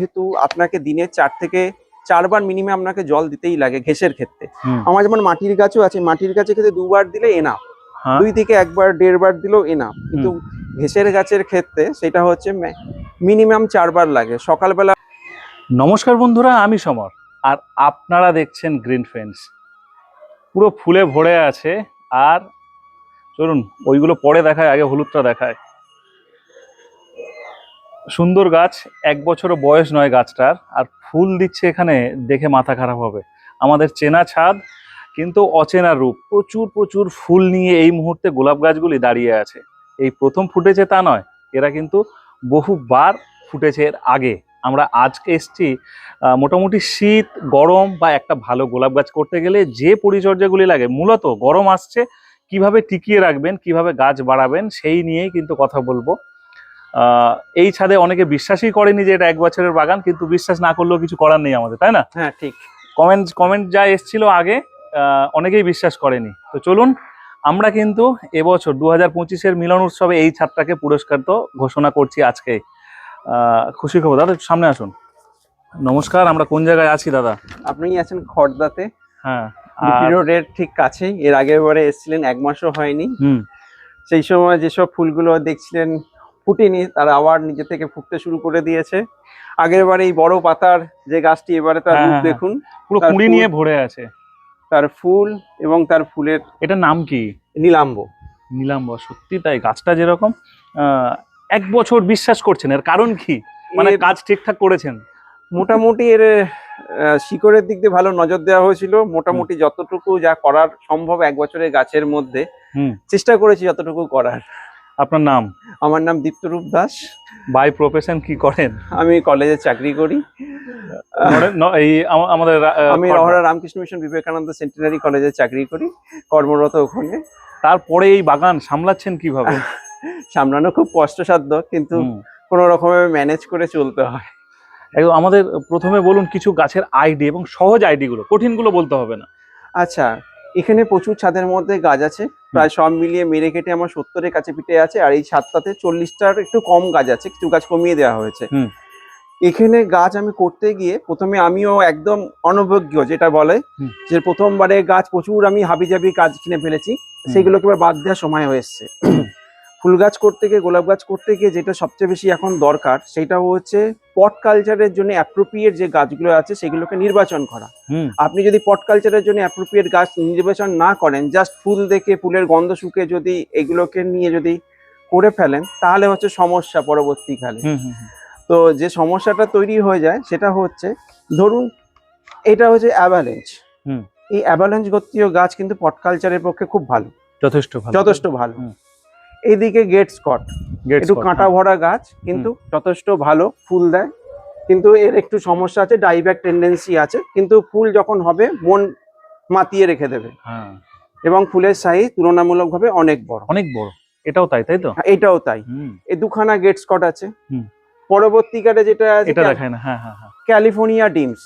যেহেতু আপনাকে দিনে 4 থেকে 4 বার মিনিমাম আপনাকে জল দিতেই লাগে ঘেঁষের ক্ষেত্রে। আমার যেমন মাটির গাছও আছে, মাটির গাছে ক্ষেত্রে 2 বার দিলে এনাফ, 2 থেকে 1 বার 1.5 বার দিলেও এনাফ। কিন্তু ঘেঁষের গাছের ক্ষেত্রে সেটা হচ্ছে মিনিমাম 4 বার লাগে সকালবেলা। নমস্কার বন্ধুরা, আমি সমর আর আপনারা দেখছেন গ্রিন ফ্রেন্ডস। পুরো ফুলে ভরে আছে। আর চলুন ওইগুলো পরে দেখায়, আগে হলুদটা দেখায়। সুন্দর গাছ, 1 বছরও বয়স নয় গাছটার, আর ফুল দিচ্ছে এখানে, দেখে মাথা খারাপ হবে। আমাদের চেনা ছাদ কিন্তু অচেনা রূপ। প্রচুর প্রচুর ফুল নিয়ে এই মুহূর্তে গোলাপ গাছগুলি দাঁড়িয়ে আছে। এই প্রথম ফুটেছে তা নয়, এরা কিন্তু বহুবার ফুটেছে এর আগে। আমরা আজকে এসছি মোটামুটি শীত গরম বা একটা ভালো গোলাপ গাছ করতে গেলে যে পরিচর্যাগুলি লাগে, মূলত গরম আসছে কিভাবে টিকিয়ে রাখবেন, কিভাবে গাছ বাড়াবেন, সেই নিয়েই কিন্তু কথা বলবো। এই ছাদে অনেকে বিশ্বাসই করেনি যে এটা 1 বছরের বাগান, কিন্তু বিশ্বাস না করলেও কিছু করার নেই আমাদের, তাই না? হ্যাঁ ঠিক। কমেন্ট যা এসেছিল আগে, অনেকেই বিশ্বাস করেনি। তো চলুন, আমরা কিন্তু এবছর 2025-এর মিলন উৎসবে এই ছাদটাকে পুরস্কার তো ঘোষণা করছি আজকে। খুশি খবর দাদা, সামনে আসুন। নমস্কার, আমরা কোন জায়গায় আছি দাদা? আপনি আছেন খড়দাতে। হ্যাঁ, বিপি রোডের ঠিক কাছেই। এর আগের বারে এসেছিলেন, 1 মাসও হয়নি। সেই সময় যেসব ফুলগুলো দেখছিলেন ফুটেনি, তারা আবার নিজে থেকে ফুটতে শুরু করে দিয়েছে। আগের বারে এই বড় পাতার যে গাছটি, এবারে তার রূপ দেখুন, পুরো কুঁড়ি নিয়ে ভরে আছে। তার ফুল এবং তার ফুলের এটার নাম কি? নীলাম্ব। নীলাম্ব, সত্যি তাই। গাছটা যেরকম 1 বছর বিশ্বাস করছেন, এর কারণ কি? মানে কাজ ঠিকঠাক করেছেন? মোটামুটি এর শিকড়ের দিক দিয়ে ভালো নজর দেওয়া হয়েছিল। মোটামুটি যতটুকু যা করার সম্ভব 1 বছরের গাছের মধ্যে চেষ্টা করেছি যতটুকু করার। আপনার নাম? আমার নাম দীপ্তরূপ দাস। বাই প্রফেশন কি করেন? আমি কলেজে চাকরি করি। আমি রহরা রামকৃষ্ণ মিশন বিবেকানন্দ সেন্টিনারি কলেজে চাকরি করি, কর্মরত ওখানে। তারপরে এই বাগান সামলাচ্ছেন কিভাবে? সামলানো খুব কষ্টসাধ্য, কিন্তু কোনো রকমে ম্যানেজ করে চলতে হয়। একদম। আমাদের প্রথমে বলুন কিছু গাছের আইডি, এবং সহজ আইডি গুলো, কঠিন গুলো বলতে হবে না। আচ্ছা, এখানে প্রচুর ছাদের মধ্যে গাছ আছে, প্রায় সব মিলিয়ে মেরে কেটে আমার 70-এর কাছে পিঠে আছে। আর এই ছাদটাতে 40টার একটু কম গাছ আছে, কিছু গাছ কমিয়ে দেওয়া হয়েছে। এখানে গাছ আমি করতে গিয়ে প্রথমে আমিও একদম অনভিজ্ঞ, যেটা বলে যে প্রথমবারে গাছ প্রচুর আমি হাবিজাবি গাছ কিনে ফেলেছি, সেগুলোকে এবার বাদ দেওয়ার সময় হয়েছে। ফুল গাছ করতে গিয়ে, গোলাপ গাছ করতে গিয়ে যেটা সবচেয়ে বেশি এখন দরকার, সেটা হচ্ছে পট কালচারের জন্য অ্যাপ্রোপ্রিয়েট যে গাছগুলো আছে সেগুলোকে নির্বাচন করা। আপনি যদি পট কালচারের জন্য অ্যাপ্রোপ্রিয়েট গাছ নির্বাচন না করেন, জাস্ট ফুল দেখে, ফুলের গন্ধ শুকে যদি এগুলোকে নিয়ে যদি করে ফেলেন, তাহলে হচ্ছে সমস্যা পরবর্তীকালে। তো যে সমস্যাটা তৈরি হয়ে যায় সেটা হচ্ছে, ধরুন এটা হচ্ছে অ্যাভালেঞ্চ। এই অ্যাভালেঞ্চ গোত্রীয় গাছ কিন্তু পট কালচারের পক্ষে খুব ভালো, যথেষ্ট ভালো। এইদিকে গেট স্কট, একটু কাঁটা ভরা গাছ, কিন্তু যথেষ্ট ভালো ফুল দেয়। কিন্তু এর একটু সমস্যা আছে, ডাইব্যাক টেন্ডেন্সি আছে, কিন্তু ফুল যখন হবে মন মাতিয়ে রেখে দেবে। এবং ফুলের সাইজ তুলনামূলকভাবে অনেক বড়। এটাও তাই, তাই তো? এটাও তাই। এই দুখানা গেট স্কট আছে। পরবর্তীকালে যেটা আছে, এটা দেখায় না, ক্যালিফোর্নিয়া ডিমস।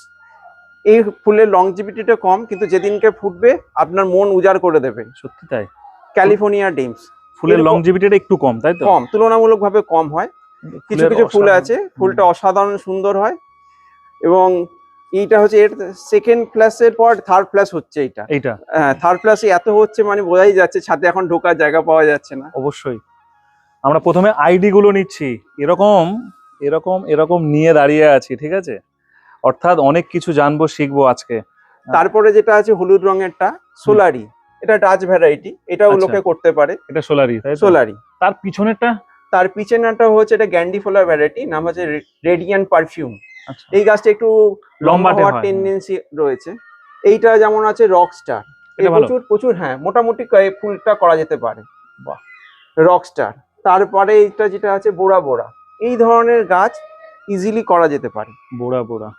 এই ফুলের লংজিভিটিটা কম, কিন্তু যেদিনকে ফুটবে আপনার মন উজাড় করে দেবে। সত্যি তাই। ক্যালিফোর্নিয়া ডিমস ফুলের লংজিভিটিটা একটু কম, তাই তো? কম, তুলনামূলকভাবে কম হয়। কিছু কিছু ফুল আছে ফুলটা অসাধারণ সুন্দর হয়। এবং এইটা হচ্ছে এর সেকেন্ড ফ্ল্যাশের পর থার্ড ফ্ল্যাশ হচ্ছে এইটা। হ্যাঁ, থার্ড ফ্ল্যাশে এত হচ্ছে, মানে বোঝাই যাচ্ছে ছাদে এখন ঢোকার জায়গা পাওয়া যাচ্ছে না। অবশ্যই। আমরা প্রথমে আইডি গুলো নিচ্ছি, এরকম নিয়ে দাঁড়িয়ে আছি, ঠিক আছে? অর্থাৎ অনেক কিছু জানবো, শিখবো আজকে। তারপরে যেটা আছে হলুদ রঙেরটা, সোলারি। এটা ডাচ ভ্যারাইটি, এটাও লোকে করতে পারে। এটা সোলারি, তাই তো? সোলারি। তার পিছনেরটা? তার পিছনেরটা হচ্ছে এটা গ্যান্ডিফোলার ভ্যারাইটি, নাম হচ্ছে রেডিয়ান্ট পারফিউম। এই গাছটা একটু লম্বা হওয়ার টেন্ডেন্সি রয়েছে। এইটা যেমন আছে রকস্টার, প্রচুর হ্যাঁ, মোটামুটি ফুলটা করা যেতে পারে। বাহ, রকস্টার। তারপরে এইটা যেটা আছে বোরা বোরা, এই ধরনের গাছ ইজিলি করা যেতে পারে। বোরা বোরা।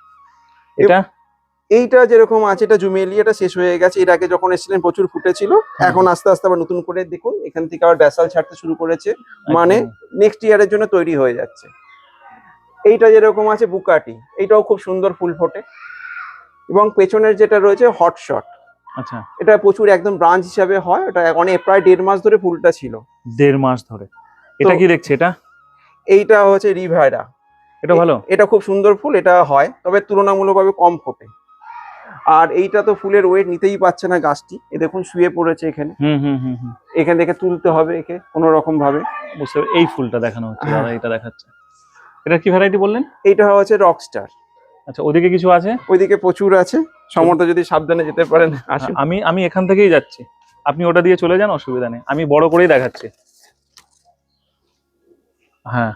এইটা যেরকম আছে, এটা জুমেলি, এটা শেষ হয়ে গেছে। এর আগে যখন এসেছিলেন প্রচুর ফুটেছিল, এখন আস্তে আস্তে আবার নতুন করে দেখুন এখান থেকে আবার ব্যাসাল ছাড়তে শুরু করেছে, মানে নেক্সট ইয়ারের জন্য তৈরি হয়ে যাচ্ছে। এইটা যেরকম আছে বুকাটি, এইটাও খুব সুন্দর ফুল ফোটে। এবং পেছনের যেটা রয়েছে হটশট, আচ্ছা, এটা প্রচুর একদম ব্রাঞ্চ হিসাবে হয়। এটা অনেক প্রায় 1.5 মাস ধরে ফুলটা ছিল। 1.5 মাস ধরে? এটা কি দেখছি? এইটা হচ্ছে রিভাইরা। এটা ভালো। এটা খুব সুন্দর ফুল, এটা হয়, তবে তুলনামূলকভাবে কম ফোটে। আর এইটা তো ফুলের ওয়েট নিতেই পারছে না গাছটি, এ দেখুন শুয়ে পড়েছে এখানে। এখান থেকে তুলতে হবে একে কোনো রকম ভাবে। বুঝতে পারি। এই ফুলটা দেখানো হচ্ছে দাদা, এটা দেখাচ্ছে। এটা কি ভ্যারাইটি বললেন? এইটা হচ্ছে রকস্টার। আচ্ছা, ওদিকে কিছু আছে? ওইদিকে প্রচুর আছে, সমর্থ যদি সাবধানে যেতে পারেন আসুন। আমি এখান থেকেই যাচ্ছি, আপনি ওটা দিয়ে চলে যান, অসুবিধা নেই, আমি বড় করেই দেখাচ্ছি। হ্যাঁ,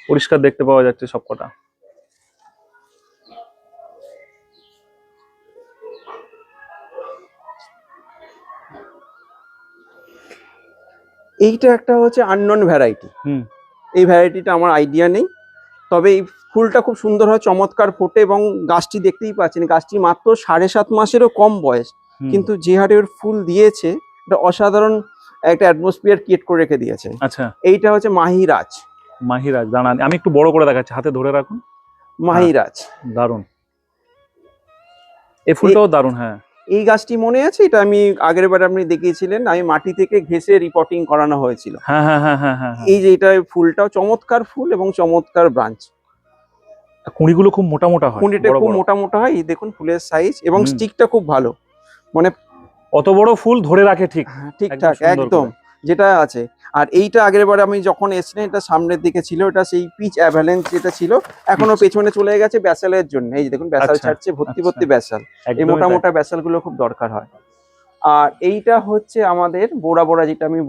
পরিষ্কার দেখতে পাওয়া যাচ্ছে সবকটা। এইটা একটা হচ্ছে আননোন ভ্যারাইটি। এই ভ্যারাইটিটা আমার আইডিয়া নেই, তবে এই ফুলটা খুব সুন্দর হয়, চমৎকার ফোটে, এবং গাছটি দেখতেই পাচ্ছেন, গাছটি মাত্র 7.5 মাসেরও কম বয়স, কিন্তু যে হারে ওর ফুল দিয়েছে এটা অসাধারণ একটা অ্যাটমসফিয়ার ক্রিয়েট করে রেখে দিয়েছে। আচ্ছা, এইটা হচ্ছে মাহিরাজ। মাহিরাজ, দাঁড়ান আমি একটু বড় করে দেখাচ্ছি, হাতে ধরে রাখুন। মাহিরাজ দারুন, এই ফুলটাও দারুন। হ্যাঁ, এই গাছটি মনে আছে, এটা আমি আগের বার আপনি দেখিয়েছিলেন, আমি মাটি থেকে ঘেসে রিপোর্টিং করানো হয়েছিল। হ্যাঁ হ্যাঁ হ্যাঁ হ্যাঁ হ্যাঁ। এই যে এটা ফুলটাও চমৎকার ফুল এবং চমৎকার ব্রাঞ্চ। কুঁড়িগুলো খুব মোটা মোটা হয়, কুঁড়িটা খুব মোটা মোটা হয়, এই দেখুন ফুলের সাইজ, এবং স্টিকটা খুব ভালো, মানে অত বড় ফুল ধরে রাখে ঠিক ঠিকঠাক একদম যেটা আছে। আর এইটা আগের বার আমি যখন এসেছিলাম, এটা সামনের দিকে ছিল, এটা সেই পিচ অ্যাভালেন্স যেটা ছিল, এখনো পেছনে চলে গেছে ব্যাসালের জন্য। এই যে দেখুন ব্যাসাল ছাড়ছে, ভর্তি ভর্তি ব্যাসাল, এই মোটা মোটা ব্যাসাল গুলো খুব দরকার হয়। আর এইটা হচ্ছে আমাদের বোরা বোরা, যেটা আমি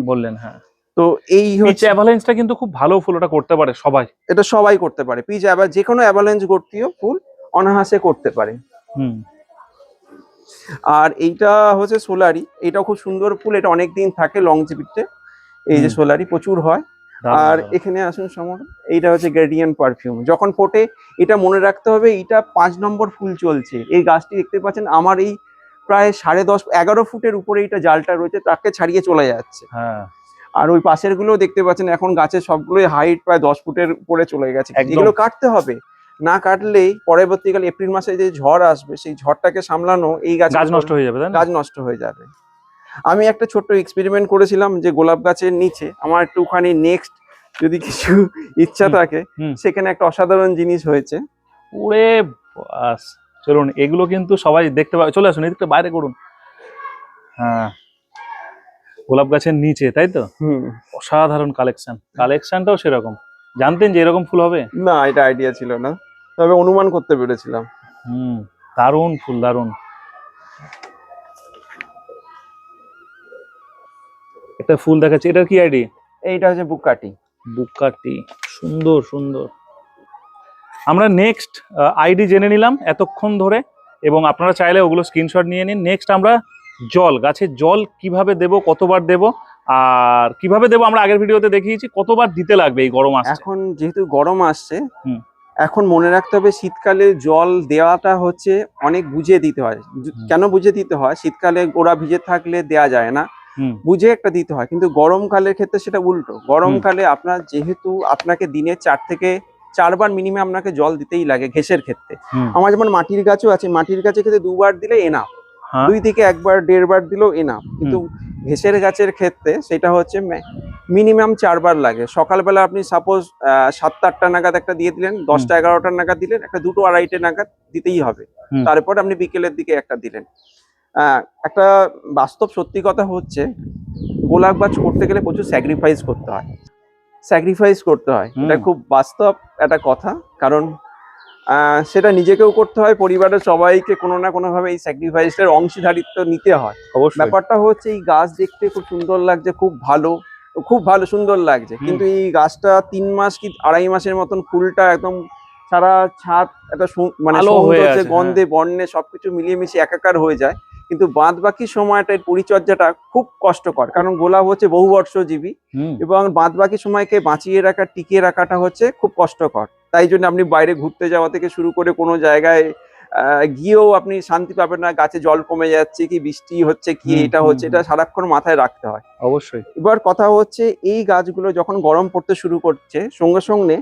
বললেন। হ্যাঁ, তো এই পিচ অ্যাভালেন্সটা কিন্তু খুব ভালো ফুল, ওটা করতে পারে সবাই, এটা সবাই করতে পারে। পিচ যে কোনো অ্যাভালেন্স গর্তীয় ফুল অনায়াসে করতে পারে। আর এইটা হচ্ছে সোলারি, এটাও খুব সুন্দর ফুল, এটা অনেক দিন থাকে লংজিভিটিতে। এই যে সোলারি প্রচুর হয়। আর এখানে আসুন সমর, এইটা হচ্ছে গ্রেডিয়েন্ট পারফিউম, যখন ফোটে এটা মনে রাখতে হবে এটা 5 নম্বর ফুল চলছে। এই গাছটি দেখতে পাচ্ছেন, আমার এই প্রায় 10.5-11 ফুটের উপরে এটা জালটা রয়েছে, তাকে ছাড়িয়ে চলে যাচ্ছে। আর ওই পাশের গুলো দেখতে পাচ্ছেন, এখন গাছের সবগুলোই হাইট প্রায় 10 ফুটের উপরে চলে গেছে। এগুলো কাটতে হবে, না কাটলেই পরবর্তীকালে এপ্রিল মাসে যে ঝড় আসবে, সেই ঝড়টাকে সামলানো, এই গাছ নষ্ট হয়ে যাবে, গাছ নষ্ট হয়ে যাবে। আমি একটা ছোট্ট এক্সপেরিমেন্ট করেছিলাম, যে গোলাপ গাছের নিচে আমার একটুখানি নেক্সট যদি কিছু ইচ্ছা থাকে, সেখানে একটা অসাধারণ জিনিস হয়েছে। ওরে বাস, চলুন এগুলো কিন্তু সবাই দেখতে পাবে, চলে আসুন এদিকটা বাইরে করুন। হ্যাঁ, গোলাপ গাছের নিচে, তাই তো? অসাধারণ কালেকশনটাও সেরকম। জানতেন যে এরকম ফুল হবে? না, এটা আইডিয়া ছিল না, তবে অনুমান করতে পেরেছিলাম। দারুণ ফুল, দারুণ। একটা ফুল দেখাচ্ছি, এটার কি আইডি? এইটা হচ্ছে বুকাটি। সুন্দর সুন্দর। আমরা নেক্সট আইডি জেনে নিলাম এতক্ষণ ধরে, এবং আপনারা চাইলে ওগুলো স্ক্রিনশট নিয়ে নিন। নেক্সট আমরা গাছের জল কিভাবে দেব, কতবার দেব, আর কিভাবে দেব আমরা আগের ভিডিওতে দেখিয়েছি, কতবার দিতে লাগবে এই গরম আসছে। এখন যেহেতু গরম আসছে, এখন মনে রাখতে হবে শীতকালে জল দেওয়াটা হচ্ছে অনেক বুঝে দিতে হয়। কেন বুঝে দিতে হয়? শীতকালে গোড়া ভিজে থাকলে দেয়া যায় না, বুঝে একটা দিতে হয়। কিন্তু গরমকালের ক্ষেত্রে সেটা উল্টো। গরমকালে আপনার যেহেতু আপনাকে দিনে 4 থেকে 4 বার মিনিমাম আপনাকে জল দিতেই লাগে ঘেঁষের ক্ষেত্রে। আমার যেমন মাটির গাছও আছে, মাটির গাছের ক্ষেত্রে 2 বার দিলে এনাফ, 2 থেকে 1 বার 1.5 বার দিলেও এনাফ। কিন্তু ঘেঁষের গাছের ক্ষেত্রে সেটা হচ্ছে মিনিমাম 4 বার লাগে। সকালবেলা আপনি সাপোজ 7টা-8টা নাগাদ একটা দিয়ে দিলেন, 10টা-11টা নাগাদ দিলেন, একটা 2টো-2:30টে নাগাদ দিতেই হবে। তারপর আপনি বিকেলের দিকে একটা দিলেন। একটা বাস্তব সত্যি কথা হচ্ছে, গোলাপ গাছ করতে গেলে প্রচুর স্যাক্রিফাইস করতে হয়। এটা খুব বাস্তব একটা কথা, কারণ সেটা নিজেকেও করতে হয়, পরিবারের সবাইকে কোনো না কোনো ভাবে এই স্যাক্রিফাইসের অংশীদারিত্ব নিতে হয়। ব্যাপারটা হচ্ছে এই গাছ দেখতে খুব সুন্দর লাগছে, খুব ভালো সুন্দর লাগছে, কিন্তু এই গাছটা 3 মাস কি 2.5 মাসের মতন ফুলটা একদম সারা ছাদ একটা মানে সৌন্দর্যে, গন্ধে, বর্ণে সবকিছু মিলিয়ে মিশিয়ে একাকার হয়ে যায়। কিন্তু বাদ বাকি সময়টা এর পরিচর্যাটা খুব কষ্টকর, কারণ গোলাপ হচ্ছে বহুবর্ষজীবী, এবং বাদ বাকি সময়কে বাঁচিয়ে রাখা, টিকিয়ে রাখাটা হচ্ছে খুব কষ্টকর। তাই জন্য আপনি বাইরে ঘুরতে যাওয়া থেকে শুরু করে কোনো জায়গায় গিয়েও আপনি শান্তি পাবেন না, গাছে জল কমে যাচ্ছে কি, বৃষ্টি হচ্ছে কি, এটা হচ্ছে, এটা সারাক্ষণ মাথায় রাখতে হয়। অবশ্যই। এবার কথা হচ্ছে, এই গাছগুলো যখন গরম পড়তে শুরু করছে, সঙ্গে সঙ্গে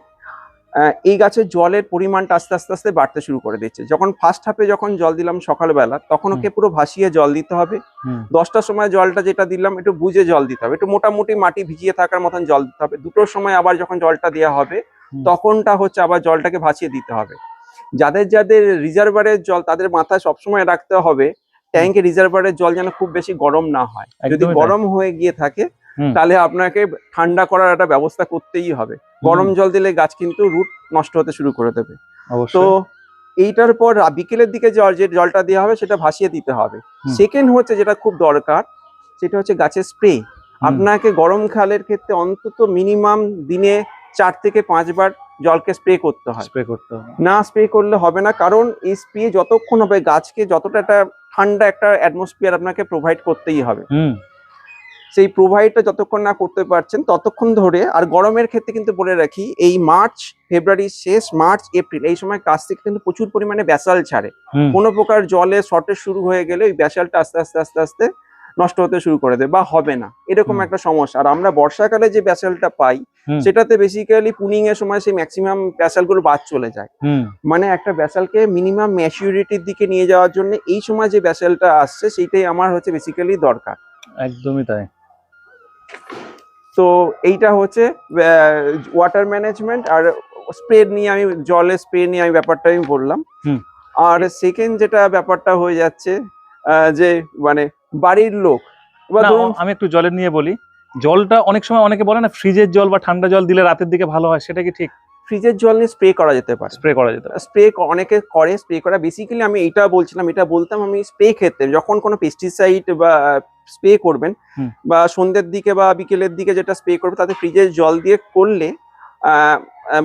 এই গাছের জলের পরিমাণটা আস্তে আস্তে আস্তে বাড়তে শুরু করে দিচ্ছে। যখন ফার্স্ট হাফে যখন জল দিলাম সকালবেলা, তখন ওকে পুরো ভাসিয়ে জল দিতে হবে। 10টার সময় জলটা যেটা দিলাম একটু বুঝে জল দিতে হবে, একটু মোটামুটি মাটি ভিজিয়ে থাকার মতন জল দিতে হবে। 2টোর সময় আবার যখন জলটা দেওয়া হবে, তখনটা হচ্ছে আবার জলটাকে ভাসিয়ে দিতে হবে। যাদের যাদের রিজার্ভারের জল তাদের মাথায় সবসময় রাখতে হবে ট্যাঙ্কে রিজার্ভারের জল যেন খুব বেশি গরম না হয়। যদি গরম হয়ে গিয়ে থাকে তাহলে আপনাকে ঠান্ডা করার একটা ব্যবস্থা করতেই হবে। গরম জল দিলে গাছ কিন্তু রুট নষ্ট হতে শুরু করে দেবে। তো এইটার পর বিকেলের দিকে যে জলটা দেওয়া হবে সেটা ভাসিয়ে দিতে হবে। সেকেন্ড হচ্ছে যেটা খুব দরকার, সেটা হচ্ছে গাছের স্প্রে। আপনাকে গরমকালের ক্ষেত্রে অন্তত মিনিমাম দিনে 4 থেকে 5 বার জলকে স্প্রে করতে হয়। না স্প্রে করলে হবে না, কারণ এই স্প্রে যতক্ষণ হবে গাছকে যতটা একটা ঠান্ডা একটা অ্যাটমসফিয়ার আপনাকে প্রোভাইড করতেই হবে। সেই প্রোভাইডটা যতক্ষণ না করতে পারছেন ততক্ষণ ধরে। আর গরমের ক্ষেত্রে কিন্তু বলে রাখি, এই মার্চ ফেব্রুয়ারি শেষ, মার্চ এপ্রিল এই সময় গাছ থেকে কিন্তু প্রচুর পরিমাণে ব্যাসাল ছাড়ে। কোনো প্রকার জলে শর্টেজ শুরু হয়ে গেলে ওই ব্যাসালটা আস্তে আস্তে আস্তে আস্তে নষ্ট হতে শুরু করে দেবে বা হবে না, এরকম একটা সমস্যা। আর আমরা বর্ষাকালে যে ব্যাসালটা পাই সেটাতে বেসিক্যালি পুনিং এর সময় সেই ম্যাক্সিমাম ব্যাসাল গুলো বাদ চলে যায়। মানে একটা ব্যাসালকে মিনিমাম ম্যাচিউরিটির দিকে নিয়ে যাওয়ার জন্য এই সময় যে ব্যাসালটা আসছে সেইটাই আমার হচ্ছে বেসিক্যালি দরকার। একদমই তাই। তো এইটা হচ্ছে ওয়াটার ম্যানেজমেন্ট আর স্প্রে নিয়ে আমি জলের স্প্রে নিয়ে আমি ব্যাপারটা আমি বললাম। আর সেকেন্ড যেটা ব্যাপারটা হয়ে যাচ্ছে যে মানে বাড়ির লোক, আমি একটু জলের নিয়ে বলি। জলটা অনেক সময় অনেকে বলে না ফ্রিজের জল বা ঠান্ডা জল দিলে রাতের দিকে ভালো হয়, সেটা কি ঠিক? ফ্রিজের জল নিয়ে স্প্রে করা যেতে পারে। স্প্রে অনেকে করে, স্প্রে করা বেসিক্যালি আমি এটা বলছিলাম, এটা বলতাম আমি স্প্রে ক্ষেত্রে যখন কোনো পেস্টিসাইড বা স্প্রে করবেন বা সন্ধ্যের দিকে বা বিকেলের দিকে যেটা স্প্রে করবে তাতে ফ্রিজের জল দিয়ে করলে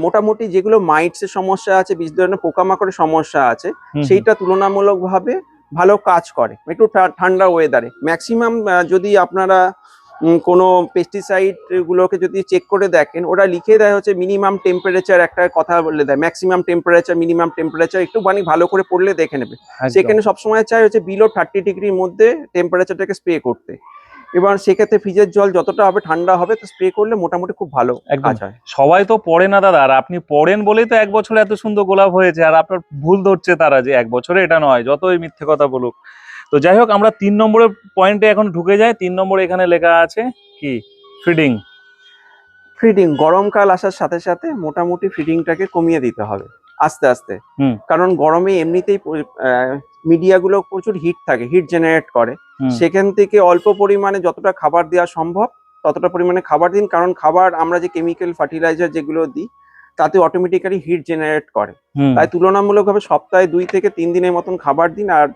মোটামুটি যেগুলো মাইটসের সমস্যা আছে, বিশেষ ধরনের পোকামাকড়ের সমস্যা আছে, সেইটা তুলনামূলকভাবে ভালো কাজ করে একটু ঠান্ডা ওয়েদারে। ম্যাক্সিমাম যদি আপনারা কোনো পেস্টিসাইড গুলোকে যদি চেক করে দেখেন, ওরা লিখে দেয় হচ্ছে মিনিমাম টেম্পারেচার একটা কথা বলে দেয়, ম্যাক্সিমাম টেম্পারেচার মিনিমাম টেম্পারেচার একটুখানি ভালো করে পড়লে দেখে নেবে। সেখানে সবসময় চাই হচ্ছে বিলো 30 ডিগ্রির মধ্যে টেম্পারেচারটাকে স্প্রে করতে। এবার সেক্ষেত্রে ফ্রিজের জল যতটা হবে ঠান্ডা হবে তো স্প্রে করলে মোটামুটি খুব ভালো কাজ হয়। সবাই তো পড়ে না দাদা, আর আপনি পড়েন বলেই তো 1 বছরে এত সুন্দর গোলাপ হয়েছে। আর আপনার ভুল ধরছে তারা যে 1 বছরে এটা নয়, যতই মিথ্যে কথা বলুক। তো যাই হোক, আমরা 3 নম্বরের পয়েন্টে এখন ঢুকে যাই। 3 নম্বরে এখানে লেখা আছে কি? ফিডিং। গরমকাল আসার সাথে সাথে মোটামুটি ফিডিংটাকে কমিয়ে দিতে হবে আস্তে আস্তে। কারণ গরমে এমনিতেই মিডিয়াগুলো প্রচুর হিট থাকে, হিট জেনারেট করে। সেখান থেকে অল্প পরিমাণে যতটা খাবার দেওয়া সম্ভব ততটা পরিমাণে খাবার দিন, কারণ খাবার আমরা যে কেমিক্যাল ফার্টিলাইজার যেগুলো দিই তাতে অটোমেটিক্যালি হিট জেনারেট করে। তাই তুলনামূলকভাবে সপ্তাহে 2 থেকে 3 দিনের মতন খাবার দিন। আর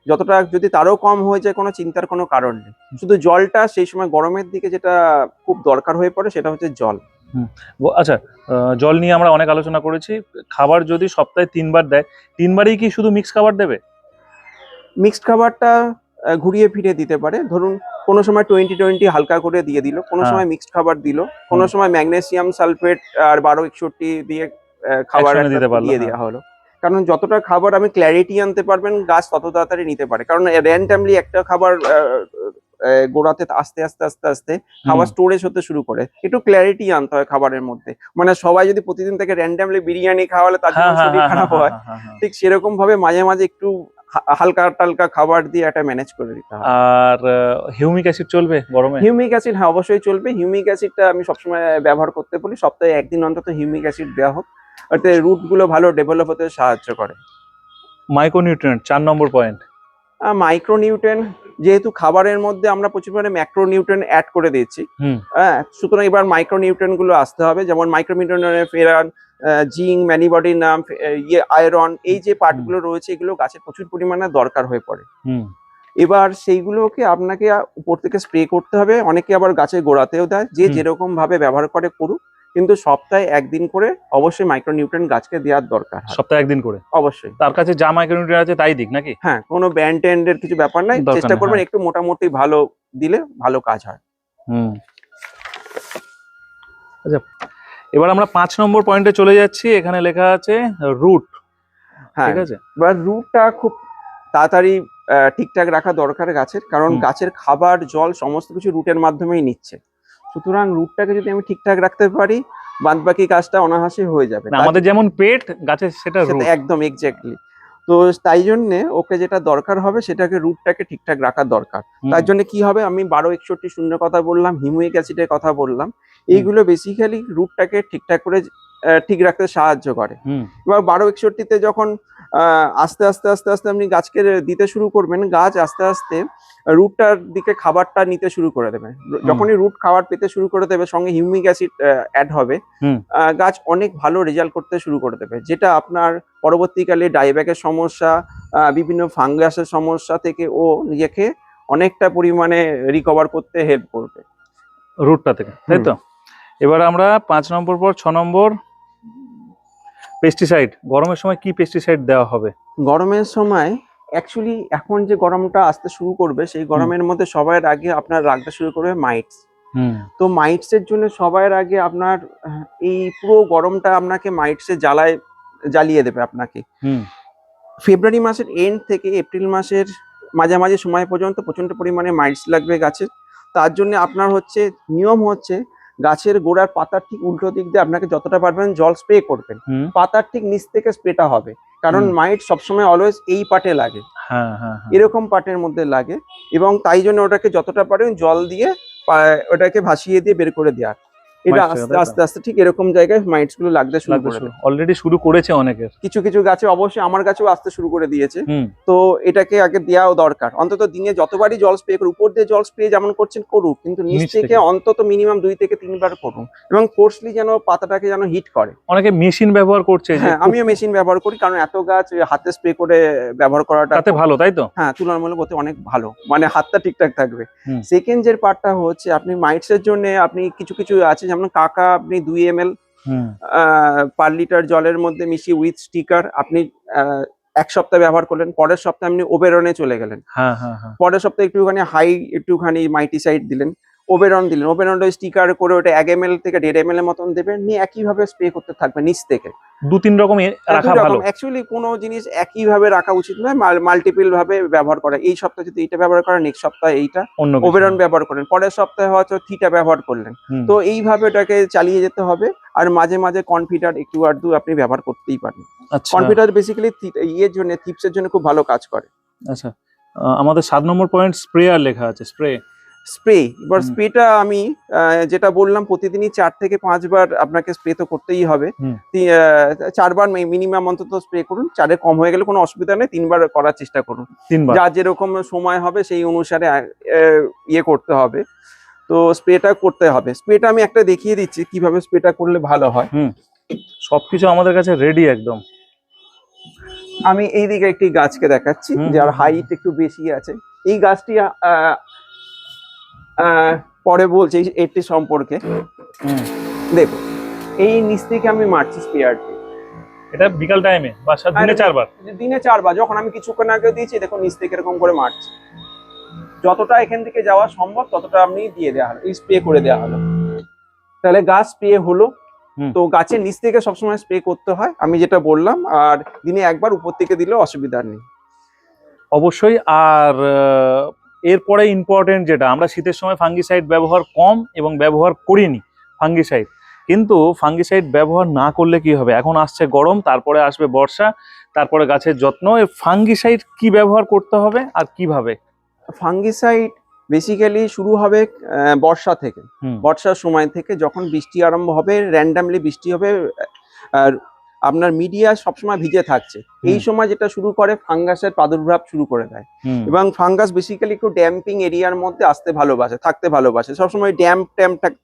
যতটা যদি তারও কম হয়ে যায় কোনো চিন্তার কোনো কারণ নেই। শুধু জলটা সেই সময় গরমের দিকে যেটা খুব দরকার হয়ে পড়ে সেটা হচ্ছে জল। আচ্ছা, জল নিয়ে আমরা অনেক আলোচনা করেছি। খাবার যদি সপ্তাহে 3 বার দেয়, 3 বারই কি শুধু মিক্স খাবার দেবে? মিক্সড খাবারটা ঘুরিয়ে ফিরে দিতে পারে। ধরুন কোনো সময় 20-20 হালকা করে দিয়ে দিল, কোনো সময় মিক্সড খাবার দিল, কোনো সময় ম্যাগনেসিয়াম সালফেট আর 1261 দিয়ে খাবার দিয়ে দেওয়া হলো। কারণ যতটা খাবার আমি ক্ল্যারিটি আনতে পারবেন গাছ তত তাড়াতাড়ি নিতে পারে। কারণ র্যান্ডামলি একটা খাবার গোড়াতে আস্তে আস্তে আস্তে আস্তে খাবার স্টোরেজ হতে শুরু করে। একটু ক্ল্যারিটি আনতে হয় খাবারের মধ্যে। মানে সবাই যদি প্রতিদিন থেকে র্যান্ডামলি বিরিয়ানি খাওয়ালে তার জন্য শরীর খারাপ হয়, ঠিক সেরকম ভাবে মাঝে মাঝে একটু হালকা টালকা খাবার দিয়ে একটা ম্যানেজ করে দিতে হয়। আর হিউমিক অ্যাসিড চলবে গরমে? হিউমিক অ্যাসিড হ্যাঁ অবশ্যই চলবে। হিউমিক অ্যাসিডটা আমি সবসময় ব্যবহার করতে বলি, সপ্তাহে 1 দিন অন্তত হিউমিক অ্যাসিড দেওয়া হোক, এতে রুট গুলো ভালো ডেভেলপ হতে সাহায্য করে। মাইক্রোনিউট্রিয়েন্ট 4 নম্বর পয়েন্ট। মাইক্রোনিউট্রিয়েন্ট যেহেতু খাবারের মধ্যে আমরা প্রচুর পরিমাণে ম্যাক্রোনিউট্রিয়েন্ট অ্যাড করে দিচ্ছি, হ্যাঁ, সুতরাং এবার মাইক্রোনিউট্রিয়েন্ট গুলো আসতে হবে। যেমন মাইক্রোনিউট্রিয়েন্ট ফেরান, জিঙ্ক, ম্যানিবডিনাম, আয়রন, এই যে পার্টগুলো রয়েছে এগুলো গাছের প্রচুর পরিমাণে দরকার হয়ে পড়ে। এবার সেইগুলোকে আপনাকে উপর থেকে স্প্রে করতে হবে। অনেকে আবার গাছের গোড়াতেও দেয়, যে যেরকম ভাবে ব্যবহার করে করুক, কিন্তু সপ্তাহে 1 দিন করে অবশ্যই মাইক্রোনিউট্রিয়েন্ট গাছকে দেওয়ার দরকার। সপ্তাহে 1 দিন করে অবশ্যই। তার কাছে যা মাইক্রোনিউট্রিয়েন্ট আছে তাই দিক নাকি? হ্যাঁ, কোনো ব্যান্ড টেন্ডের কিছু ব্যাপার নাই, চেষ্টা করবেন একটু মোটামুটি ভালো দিলে ভালো কাজ হয়। আচ্ছা, এবার আমরা 5 নম্বর পয়েন্টে চলে যাচ্ছি। এখানে লেখা আছে রুট। হ্যাঁ, ঠিক আছে। এবার রুটটা খুব তাড়াতাড়ি ঠিকঠাক রাখা দরকার গাছের, কারণ গাছের খাবার জল সমস্ত কিছু রুটের মাধ্যমেই নিচ্ছে। সুতরাং রুটটাকে যদি আমি ঠিকঠাক রাখতে পারি বাদ বাকি কাজটা অনায়াসে হয়ে যাবে। আমাদের যেমন পেট, গাছের সেটা একদম এক্স্যাক্টলি। তো তাই জন্যে ওকে যেটা দরকার হবে সেটাকে রুটটাকে ঠিকঠাক রাখা দরকার। তার জন্য কি হবে, আমি 1261 কথা বললাম, হিউমিক অ্যাসিডের কথা বললাম, এইগুলো বেসিক্যালি রুটটাকে ঠিকঠাক করে ঠিক রাখতে সাহায্য করে। এবার 1261-তে যখন আস্তে আস্তে আস্তে আস্তে আপনি গাছকে দিতে শুরু করবেন, গাছ আস্তে আস্তে রুটটার দিকে খাবারটা নিতে শুরু করে দেবে। যখনই রুট খাবার পেতে শুরু করে দেবে, সঙ্গে হিউমিক অ্যাসিড অ্যাড হবে, গাছ অনেক ভালো রেজাল্ট করতে শুরু করে দেবে, যেটা আপনার পরবর্তীকালে ডাইব্যাকের সমস্যা, বিভিন্ন ফাঙ্গাসের সমস্যা থেকে ও নিজেকে অনেকটা পরিমাণে রিকভার করতে হেল্প করবে রুটটা থেকে, তাই তো? এবার আমরা 5 নম্বর পর 6 নম্বর পেস্টিসাইড। গরমের সময় কি পেস্টিসাইড দেওয়া হবে? গরমের সময় অ্যাকচুয়ালি এখন যে গরমটা আসতে শুরু করবে, সেই গরমের মধ্যে সবার আগে আপনার রাখতে শুরু করবে মাইটস। তো মাইটস এর জন্য সবার আগে আপনার এই পুরো গরমটা আপনাকে মাইটস এর জ্বালিয়ে দেবে আপনাকে। ফেব্রুয়ারি মাসের এন্ড থেকে এপ্রিল মাসের মাঝামাঝি সময় পর্যন্ত প্রচন্ড পরিমাণে মাইটস লাগবে গাছের। তার জন্য আপনার হচ্ছে নিয়ম হচ্ছে গাছের গোড়ার পাতার ঠিক উল্টো দিক দিয়ে আপনাকে যতটা পারবেন জল স্প্রে করবেন, পাতার ঠিক নিচ থেকে স্প্রেটা হবে, কারণ মাইট সবসময় অলওয়েজ এই পার্টে লাগে, এরকম পার্টের মধ্যে লাগে, এবং তাই জন্য ওটাকে যতটা পারেন জল দিয়ে ওটাকে ভাসিয়ে দিয়ে বের করে দেওয়া। এটা আস্তে আস্তে আস্তে ঠিক এরকম জায়গায় মাইটস গুলো লাগতে শুরু করে। অলরেডি শুরু করেছে অনেকের, কিছু কিছু গাছে, অবশ্যই আমার গাছেও আসতে শুরু করে দিয়েছে। তো এটাকে আগে দেওয়াও দরকার, অন্তত দিনে যতবারই জল স্প্রে করুন, উপর দিয়ে জল স্প্রে যেমন করছেন করুক, কিন্তু নিচ থেকে অন্তত মিনিমাম 2 থেকে 3 বার করুন, এবং ফোর্সলি যেন পাতাটাকে যেন হিট করে। অনেকে মেশিন ব্যবহার করছে। হ্যাঁ, আমিও মেশিন ব্যবহার করি, কারণ এত গাছ হাতে স্প্রে করে ব্যবহার করাটা তাতে ভালো, তাই তো? হ্যাঁ, তুলনামূলক অনেক ভালো, মানে হাতটা ঠিকঠাক থাকবে। সেকেন্ড যে পার্টটা হচ্ছে আপনি মাইটস এর জন্য আপনি কিছু কিছু আছে, যেমন কাকা, আপনি 2 ml পার লিটার জলের মধ্যে মিশিয়ে উইথ স্টিকার আপনি 1 সপ্তাহ ব্যবহার করলেন, পরের সপ্তাহে আপনি ওবেরনে চলে গেলেন, পরের সপ্তাহে একটুখানি মাইটিসাইড দিলেন, ওবেরন দিলেন, ওবেরনটা স্টিকার করে ওটা 1 ml থেকে 1.5 ml এর মতন দেবেন, নিয়ে একইভাবে স্প্রে করতে থাকবে নিচ থেকে। 2-3 রকম রাখা ভালো। অ্যাকচুয়ালি কোনো জিনিস একইভাবে রাখা উচিত নয়, মাল্টিপল ভাবে ব্যবহার করা। এই সপ্তাহে যদি এইটা ব্যবহার করেন, নেক্সট সপ্তাহে এইটা ওবেরন ব্যবহার করেন, পরের সপ্তাহে হয়তো থিটা ব্যবহার করলেন। তো এইভাবে ওটাকে চালিয়ে যেতে হবে, আর মাঝে মাঝে কনফিডার একটু আধটু আপনি ব্যবহার করতেই পারেন। কনফিডার বেসিক্যালি ইয়ের জন্য, থিপসের জন্য খুব ভালো কাজ করে। আচ্ছা, আমাদের 7 নম্বর পয়েন্ট স্প্রেয়ার লেখা আছে, স্প্রে। এবার স্প্রেটা আমি যেটা বললাম, প্রতিদিনই 4 থেকে 5 বার আপনাকে স্প্রে তো করতেই হবে। 4 বার মিনিমাম অন্তত স্প্রে করুন, 4-এর কম হয়ে গেলে কোনো অসুবিধা নেই, 3 বার করার চেষ্টা করুন। যার যেরকম সময় হবে সেই অনুসারে ইয়ে করতে হবে, তো স্প্রেটা করতে হবে। স্প্রেটা আমি একটা দেখিয়ে দিচ্ছি কিভাবে স্প্রেটা করলে ভালো হয়। সবকিছু আমাদের কাছে রেডি একদম। আমি এইদিকে একটি গাছকে দেখাচ্ছি, যার হাইট একটু বেশি আছে। এই গাছটি পরে বলছি এটি সম্পর্কে। দেখো, এই নিচ থেকে আমি মারছি স্পেয়ারটি। এটা বিকাল টাইমে বা দিনে 4 বার? দিনে 4 বার। যখন আমি কিছুক্ষণ আগে দিয়েছি, দেখো নিচ থেকে এরকম করে মারছি, যতটা এখান থেকে যাওয়া সম্ভব ততটা আমি দিয়ে দেওয়া হলো, স্প্রে করে দেওয়া হলো। তাহলে গাছ স্প্রে হলো। তো গাছের নিচ থেকে সবসময় স্প্রে করতে হয়, আমি যেটা বললাম, আর দিনে 1 বার উপর থেকে দিলেও অসুবিধা নেই। অবশ্যই। আর এরপরে ইম্পর্টেন্ট যেটা, আমরা শীতের সময় ফাঙ্গিসাইড ব্যবহার কম এবং ব্যবহার করিনি ফাঙ্গিসাইড, কিন্তু ফাঙ্গিসাইড ব্যবহার না করলে কি হবে? এখন আসছে গরম, তারপরে আসবে বর্ষা, তারপরে গাছের যত্ন। এই ফাঙ্গিসাইড কি ব্যবহার করতে হবে আর কিভাবে? ফাঙ্গিসাইড বেসিক্যালি শুরু হবে বর্ষা থেকে, বর্ষার সময় থেকে, যখন বৃষ্টি আরম্ভ হবে, র্যান্ডামলি বৃষ্টি হবে, আর আপনার মিডিয়া সবসময় ভিজে থাকছে, এই সময় যেটা শুরু করে ফাঙ্গাসের প্রাদুর্ভাব শুরু করে দেয়। এবং ফাঙ্গাস বেসিক্যালি একটু ড্যাম্পিং এরিয়ার মধ্যে আসতে ভালোবাসে, থাকতে ভালোবাসে, সবসময় ড্যাম্প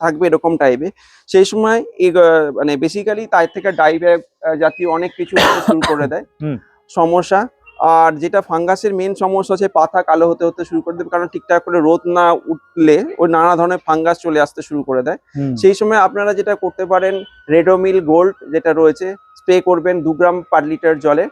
থাকবে এরকম টাইপের। সেই সময় মানে বেসিক্যালি তার থেকে ডাইব্যাক জাতীয় অনেক কিছু শুরু করে দেয় সমস্যা। আর যেটা ফাঙ্গাসের মেন সমস্যা হচ্ছে পাতা কালো হতে হতে শুরু করে দেবে, কারণ ঠিকঠাক করে রোদ না উঠলে ওই নানা ধরনের ফাঙ্গাস চলে আসতে শুরু করে দেয়। সেই সময় আপনারা যেটা করতে পারেন, রেডোমিল গোল্ড যেটা রয়েছে, স্প্রে করবেন 2 গ্রাম পার লিটার জলে।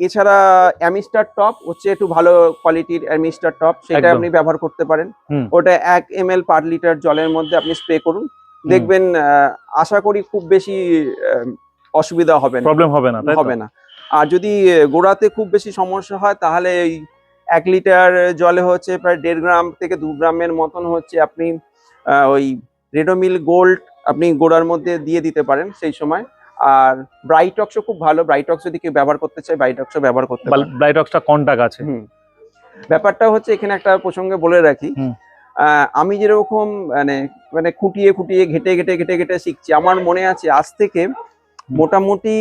এছাড়া অ্যামিস্টার টপ হচ্ছে একটু ভালো কোয়ালিটির অ্যামিস্টার টপ, সেটা আপনি ব্যবহার করতে পারেন। ওটা 1 ml পার লিটার জলের মধ্যে আপনি স্প্রে করুন, দেখবেন আশা করি খুব বেশি অসুবিধা হবে না, প্রবলেম হবে না। আর যদি গোড়াতে খুব বেশি সমস্যা হয়, তাহলে এই 1 লিটার জলে হচ্ছে প্রায় 1.5 গ্রাম থেকে 2 গ্রামের মতন হচ্ছে আপনি ওই রেডোমিল গোল্ড আপনি গোড়ার মধ্যে দিয়ে দিতে পারেন সেই সময়। আর ব্রাইটক্সও খুব ভালো, ব্রাইটক্স যদি কেউ ব্যবহার করতে চায় ব্রাইটক্সও ব্যবহার করতে পারে। ব্রাইটক্সটা কন্টাক্ট আছে। ব্যাপারটা হচ্ছে এখানে একটা প্রসঙ্গে বলে রাখি, আমি যেরকম মানে মানে খুঁটিয়ে খুঁটিয়ে ঘেটে ঘেটে ঘেটে ঘেটে শিখছি, আমার মনে আছে আজ থেকে মোটামুটি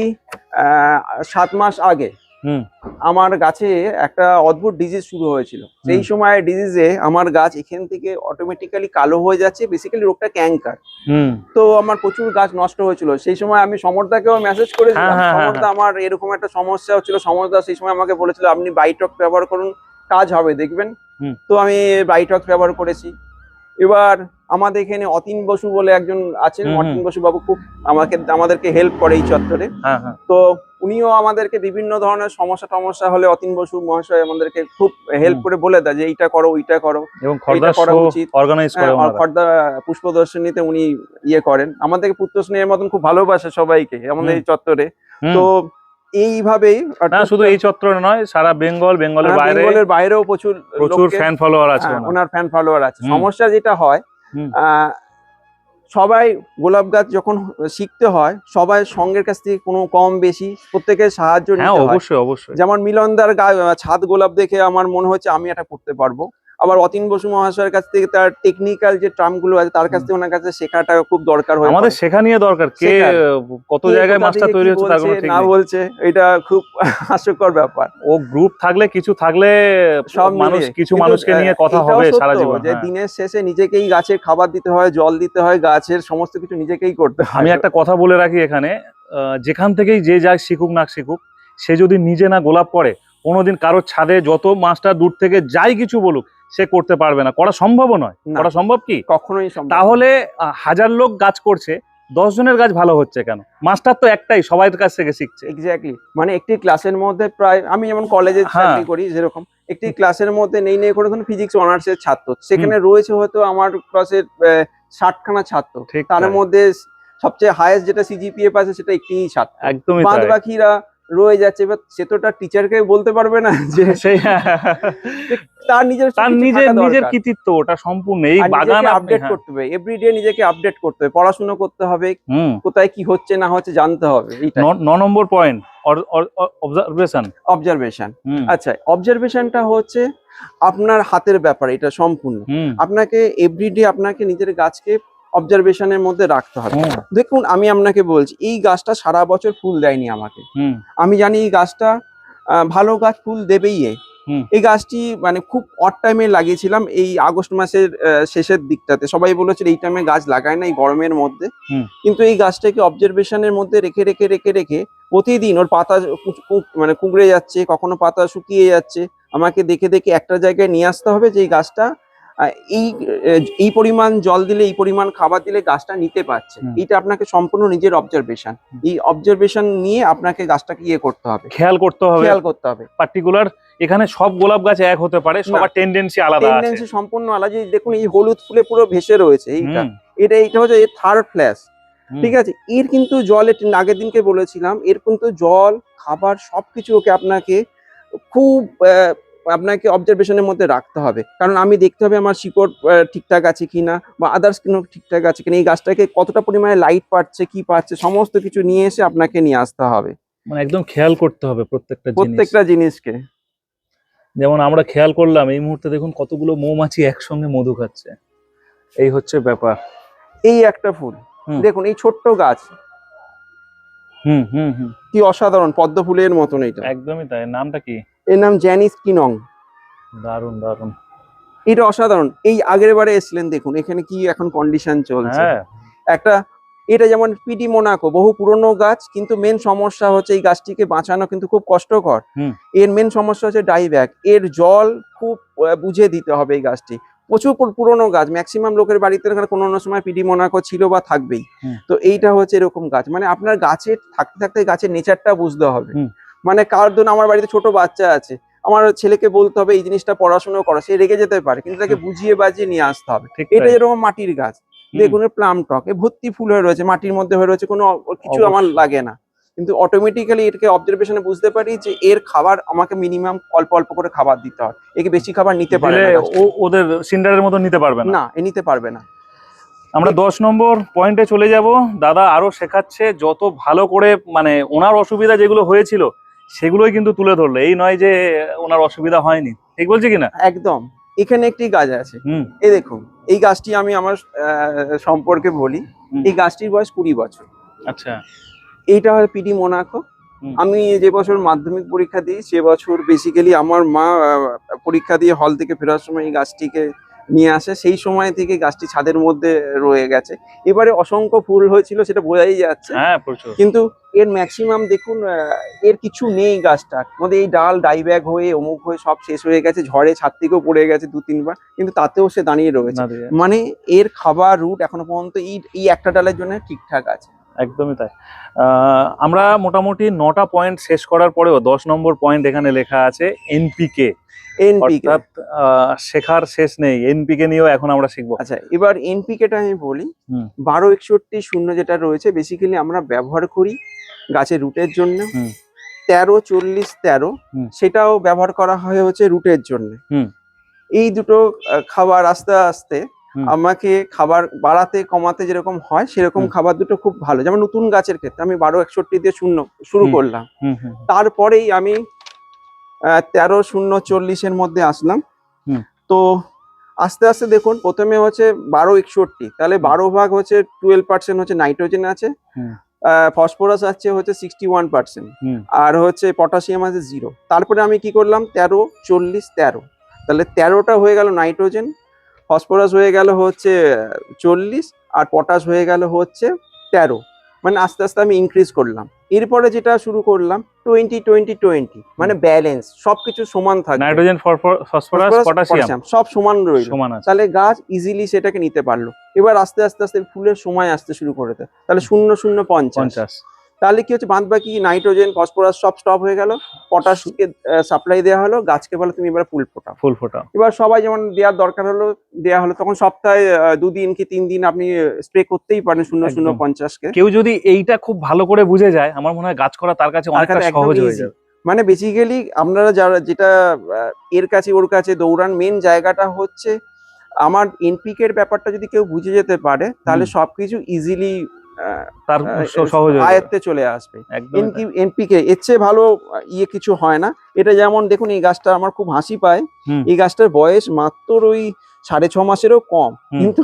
7 মাস আগে হুম আমার গাছে একটা অদ্ভুত ডিজিজ শুরু হয়েছিল। সেই সময় ডিজিজে আমার গাছ এখান থেকে অটোমেটিক্যালি কালো হয়ে যাচ্ছে, বেসিক্যালি রোগটা ক্যাঙ্কার। হুম তো আমার প্রচুর গাছ নষ্ট হয়েছিল। সেই সময় আমি সমরদাকেও মেসেজ করেছিলাম, হ্যাঁ, হ্যাঁ, হ্যাঁ, সমরদা আমার এরকম একটা সমস্যা হচ্ছিল। সমরদা সেই সময় আমাকে বলেছিল আপনি বাইটক্স ব্যবহার করুন, কাজ হবে দেখবেন। হুম। তো আমি বাইটক্স ব্যবহার করেছি। এবার আমাদের এখানে অতীন বসু বলে একজন আছেন, হুম, হুম। অতীন বসু বাবু খুব আমাদেরকে হেল্প করে এই চত্বরে। হ্যাঁ হ্যাঁ তো উনিও আমাদেরকে বিভিন্ন ধরনের সমস্যা টমস্যা হলে অতীন বসু মহাশয় আমাদেরকে খুব হেল্প করে বলে দেয় যে এইটা করো ওইটা করো, এবং এইটা খড়দার করা শো উচিত। অর্গানাইজ করে হ্যাঁ, ওনারা। খর্দা পুষ্পদর্শনীতে উনি ইয়ে করেন, আমাদেরকে পুত্র স্নেহের মতন খুব ভালোবাসে সবাইকে আমাদের এই চত্বরে। হুম। তো এইভাবেই না শুধু এই চত্বরে নয়, সারা বেঙ্গলের বাইরে বেঙ্গলের বাইরেও প্রচুর প্রচুর লোককে ফ্যান ফলোয়ার আছে হ্যাঁ, ওনার। ওনার ফ্যান ফলোয়ার আছে। হুম। সমস্যা যেটা হয় হুম আহ, সবাই গোলাপ গাছ যখন শিখতে হয়, সবাই সঙ্গের কাছ থেকে কোনো কম বেশি প্রত্যেকের সাহায্য হ্যাঁ নিতে হয়। অবশ্যই অবশ্যই। যেমন মিলনদার ছাদ গোলাপ দেখে আমার মনে হচ্ছে আমি এটা করতে পারবো। আবার অতীন বসু মহাশয়ের কাছ থেকে তার টেকনিক্যাল যে টার্ম গুলো আছে তার কাছ থেকে ওনার কাছে শেখাটা খুব দরকার হয়ে আমাদের পড়ে। শেখা নিয়ে দরকার, কে শেখার কত কে জায়গায় কোথা মাস্টার থেকে তৈরি কি হচ্ছে তার বলছে কোনো ঠিক না নেই। বলছে, এটা খুব হাস্যকর ব্যাপার। ও গ্রুপ থাকলে কিছু থাকলে সব মানুষ মিলিয়ে কিছু কিন্তু, মানুষকে নিয়ে কথা এটাও হবে সারা সত্য জীবন। যে হ্যাঁ। দিনের শেষে নিজেকেই গাছের খাবার দিতে হয়, জল দিতে হয়, গাছের সমস্ত কিছু নিজেকেই করতে হয়। আমি একটা কথা বলে রাখি এখানে, যেখান থেকেই যে যাই শিখুক না শিখুক, সে যদি নিজে না গোলাপ করে কোনোদিন কারোর ছাদে যত মাস্টার দূর থেকে যাই কিছু বলুক সে করতে পারবে না, করা সম্ভবও নয়। না, করা সম্ভব কি? কখনোই সম্ভব না। তাহলে 1000 লোক গাছ করছে, 10 জনের গাছ ভালো হচ্ছে কেন? মাস্টার তো একটাই, সবার কাছ থেকে শিখছে। এক্স্যাক্টলি, মানে একটি ক্লাসের মধ্যে প্রায়, আমি যেমন কলেজে হ্যাঁ। চাকরি করি যেরকম, একটি ক্লাসের মধ্যে নেই করে ধরুন ফিজিক্স অনার্স এর ছাত্র, সেখানে রয়েছে হয়তো আমার ক্লাসের 60খানা ছাত্র, ঠিক তার তাই। মধ্যে সবচেয়ে হাইয়েস্ট যেটা সিজিপিএ পাচ্ছে সেটা একটিই ছাত্র, একদমই বাদ তাই। বাকিরা রয়ে যাচ্ছে। এবার সে তো তার টিচারকে বলতে পারবে না যে সেই যে তার নিজের তার কিছু নিজের থাকা নিজের দরকার। কৃতিত্ব ওটা সম্পূর্ণ। এই আর বাগান নিজেকে আপনি আপডেট হ্যাঁ। করতে হবে, এভরিডে নিজেকে আপডেট করতে হবে, পড়াশোনা করতে হবে, হুম। কোথায় কি হচ্ছে না হচ্ছে জানতে হবে। এইটা 9 নম্বর পয়েন্ট, অবজারভেশন। অবজারভেশন। হুম আচ্ছা, অবজারভেশনটা হচ্ছে আপনার হাতের ব্যাপার, এটা সম্পূর্ণ হুম আপনাকে এভরিডে আপনাকে নিজের গাছকে অবজারভেশনের মধ্যে রাখতে হবে। হুম দেখুন আমি আপনাকে বলছি, এই গাছটা সারা বছর ফুল দেয়নি আমাকে, হুম আমি জানি এই গাছটা ভালো গাছ ফুল দেবেই। হুম এই গাছটি মানে খুব অড টাইমে লাগিয়েছিলাম, এই আগস্ট মাসের শেষের দিকটাতে। সবাই বলেছিল এই টাইমে গাছ লাগায় না এই গরমের মধ্যে, হুম। কিন্তু এই গাছটাকে অবজারভেশনের মধ্যে রেখে রেখে রেখে রেখে প্রতিদিন ওর পাতা মানে কুঁকড়ে যাচ্ছে, কখনো পাতা শুকিয়ে যাচ্ছে, আমাকে দেখে দেখে একটা জায়গায় নিয়ে আসতে হবে যে এই গাছটা এই এই পরিমাণ জল দিলে, এই পরিমাণ খাবার দিলে গাছটা নিতে পারছে। হুম। এইটা আপনাকে সম্পূর্ণ নিজের অবজারভেশন, এই অবজারভেশন নিয়ে আপনাকে গাছটাকে ইয়ে করতে হবে, খেয়াল করতে হবে। খেয়াল করতে হবে। পার্টিকুলার এখানে সব গোলাপ গাছ এক হতে পারে, সবার টেন্ডেন্সি আলাদা আছে। টেন্ডেন্সি সম্পূর্ণ আলাদা। যে দেখুন এই হলুদ ফুলে পুরো ভেসে রয়েছে, এইটা হুম এইটা হচ্ছে এর থার্ড ফ্ল্যাশ। হুম। ঠিক আছে, এর কিন্তু জলের আগের দিনকে বলেছিলাম, এর কিন্তু জল খাবার সবকিছু ওকে আপনাকে খুব আপনাকে অবজারভেশনের মধ্যে রাখতে হবে। কারণ আমি দেখতে হবে আমার শিকড় ঠিকঠাক আছে কিনা, বা আদার্স কোনো ঠিকঠাক আছে কিনা, এই গাছটাকে কতটা পরিমাণে লাইট পাচ্ছে কি পাচ্ছে সমস্ত কিছু নিয়ে এসে আপনাকে নিয়ে আসতে হবে, মানে একদম খেয়াল করতে হবে প্রত্যেকটা জিনিসকে। যেমন আমরা খেয়াল করলাম এই মুহূর্তে দেখুন কতগুলো মৌমাছি একসঙ্গে মধু খাচ্ছে, এই হচ্ছে ব্যাপার। এই একটা ফুল হুম। দেখুন, এই ছোট্ট গাছ হুম হুম হুম। কি অসাধারণ, পদ্ম ফুলের মতন। এটা একদমই তাই। নামটা কি? এর নাম জ্যানিস কিনং। দারুণ দারুণ। এটা অসাধারণ। এই আগের বারে এসছিলেন, দেখুন এখানে কি এখন কন্ডিশন চলছে। হ্যাঁ। একটা এটা যেমন পিডি মোনাকো, বহু পুরনো গাছ, কিন্তু মেন সমস্যা হচ্ছে এই গাছটিকে বাঁচানো কিন্তু খুব কষ্টকর। হুম। এর মেন সমস্যা হচ্ছে ডাইব্যাক, এর জল খুব বুঝে দিতে হবে। এই গাছটি প্রচুর পুরনো গাছ, ম্যাক্সিমাম লোকের বাড়িতে কোনো না সময় পিডি মোনাকো ছিল বা থাকবেই। তো এইটা হচ্ছে এরকম গাছ, মানে আপনার গাছের থাকতে থাকতে গাছের নেচারটা বুঝতে হবে। মানে কার ধরুন আমার বাড়িতে ছোট বাচ্চা আছে, আমার ছেলেকে বলতে হবে এই জিনিসটা পড়াশোনা করো, সে রেগে যেতে পারে, কিন্তু তাকে বুঝিয়ে বাজিয়ে নিয়ে আসতে হবে। এটা যেরকম মাটির গাছ, দেখুন প্লাম টক এ ভর্তি ফুল হয়ে রয়েছে, মাটির মধ্যে হয়ে রয়েছে, কোনো কিছু আমার লাগে না, কিন্তু অটোমেটিক্যালি এটাকে অবজারভেশনে বুঝতে পারি যে এর খাবার আমাকে মিনিমাম অল্প অল্প করে খাবার দিতে হয়, একে বেশি খাবার নিতে পারে না, ওদের সিন্ডারের মতো নিতে পারবে না, এ নিতে পারবে না। আমরা 10 নম্বর পয়েন্টে চলে যাব। দাদা আরো শেখাচ্ছে, যত ভালো করে মানে ওনার অসুবিধা যেগুলো হয়েছিল সেগুলোই কিন্তু তুলে ধরলো, এই নয় যে ওনার অসুবিধা হয়নি। ঠিক বলছি কিনা? একদম। এখানে একটি গাছ আছে, এই দেখুন এই গাছটি আমি আমার সম্পর্কে বলি। এই গাছটির বয়স 20 বছর। আচ্ছা। এইটা হয় পিডি মোনাকো। আমি যে বছর মাধ্যমিক পরীক্ষা দিই সে বছর বেসিক্যালি আমার মা পরীক্ষা দিয়ে হল থেকে ফেরার সময় এই গাছটিকে নিয়ে আসে, সেই সময় থেকে গাছটি ছাদের মধ্যে রয়ে গেছে। এবারে অসংখ্য ফুল হয়েছিল সেটা বোঝাই যাচ্ছে, হ্যাঁ প্রচুর। কিন্তু এর ম্যাক্সিমাম দেখুন এর কিছু নেই গাছটার মধ্যে, এই ডাল ডাইব্যাক হয়ে অমুক হয়ে সব শেষ হয়ে গেছে, ঝড়ে ছাদ থেকেও পড়ে গেছে 2-3 বার, কিন্তু তাতেও সে দাঁড়িয়ে রয়েছে। মানে এর খাবার রুট এখনো পর্যন্ত এই একটা ডালের জন্য ঠিকঠাক আছে। একদমই তাই। আমরা মোটামুটি 9টা পয়েন্ট শেষ করার পরেও 10 নম্বর পয়েন্ট এখানে লেখা আছে এনপিকে। অর্থাৎ শেখার শেষ নেই, এনপিকে নিয়েও এখন আমরা শিখবো। আচ্ছা, এবার এনপিকেটা আমি বলি। 1261 যেটা রয়েছে বেসিক্যালি আমরা ব্যবহার করি গাছের রুটের জন্য। 13-40-13 সেটাও ব্যবহার করা হয় হচ্ছে রুটের জন্য। এই দুটো খাবার আস্তে আস্তে আমাকে খাবার বাড়াতে কমাতে যেরকম হয় সেরকম খাবার দুটো খুব ভালো। যেমন নতুন গাছের ক্ষেত্রে আমি 1261 দিয়ে শুরু করলাম, তারপরেই আমি 13-0-40 মধ্যে আসলাম। তো আস্তে আস্তে দেখুন প্রথমে হচ্ছে 1261, তাহলে 12 ভাগ হচ্ছে 12% হচ্ছে নাইট্রোজেন আছে, ফসফরাস আছে হচ্ছে 61%, আর হচ্ছে পটাশিয়াম আছে 0। তারপরে আমি কি করলাম 13-40-13, তাহলে 13টা হয়ে গেল নাইট্রোজেন, ফসফরাস হয়ে গেল হচ্ছে 40, আর পটাশ হয়ে গেল হচ্ছে 13। মানে আস্তে আস্তে আমি ইনক্রিজ করলাম। এরপরে যেটা শুরু করলাম 20-20-20, মানে ব্যালেন্স, সবকিছু সমান থাকবে, নাইট্রোজেন ফসফরাস পটাশিয়াম সব সমান রইল, তাহলে গাছ ইজিলি সেটাকে নিতে পারলো। এবার আস্তে আস্তে আস্তে ফুলের সময় আসতে শুরু করেছে, তাহলে 0-0-50, তাহলে কি হচ্ছে বাদ বাকি নাইট্রোজেন ফসফরাস সব স্টপ হয়ে গেল, পটাশকে সাপ্লাই দেওয়া হলো, গাছকে বলো তুমি এবার ফুল ফোটাও। এবার সবাই যেমন দেওয়ার দরকার হলো দেওয়া হলো, তখন সপ্তাহে 2 দিন কি 3 দিন আপনি স্প্রে করতেই পারেন 0-0-50 কে। কেউ যদি এইটা খুব ভালো করে বুঝে যায় আমার মনে হয় গাছ করা তার কাছে অনেকটা সহজ হয়ে যাবে। মানে বেসিক্যালি আপনারা যারা যেটা এর কাছে ওর কাছে দৌড়ান, মেন জায়গাটা হচ্ছে আমার এনপিকে এর ব্যাপারটা যদি কেউ বুঝে যেতে পারে তাহলে সবকিছু ইজিলি তার সহজ আয়ত্তে চলে আসবে। এনপিকে এর চেয়ে ভালো কিছু হয় না। এটা যেমন দেখুন এই গাছটা আমার খুব হাসি পায়, এই গাছটার বয়স মাত্র ওই 6.5 মাসেরও কম, কিন্তু